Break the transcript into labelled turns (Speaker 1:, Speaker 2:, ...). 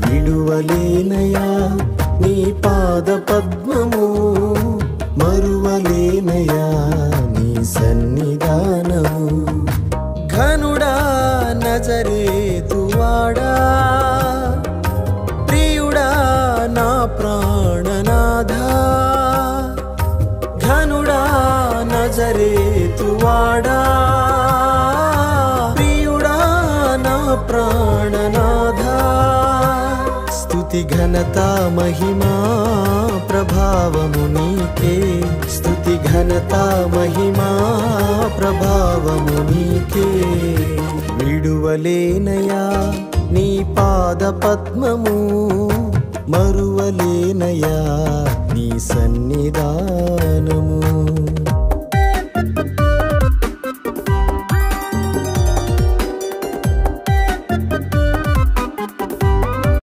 Speaker 1: విడువలేనయా నీ పాద పద్మము, మరువలేనయా నీ సన్నిధానము. ఘనుడా నజరేతువాడా, ప్రియుడా నా ప్రాణనాథా. ఘనుడా నజరేతువాడా, ప్రియుడా నా ప్రాణనాథా. స్తుతి ఘనత మహిమా ప్రభావము నీకే, స్తుతి ఘనత మహిమా ప్రభావము నీకే. విడువలేనయా నీ పాద పద్మము, మరువలేనయా నీ సన్నిధానము.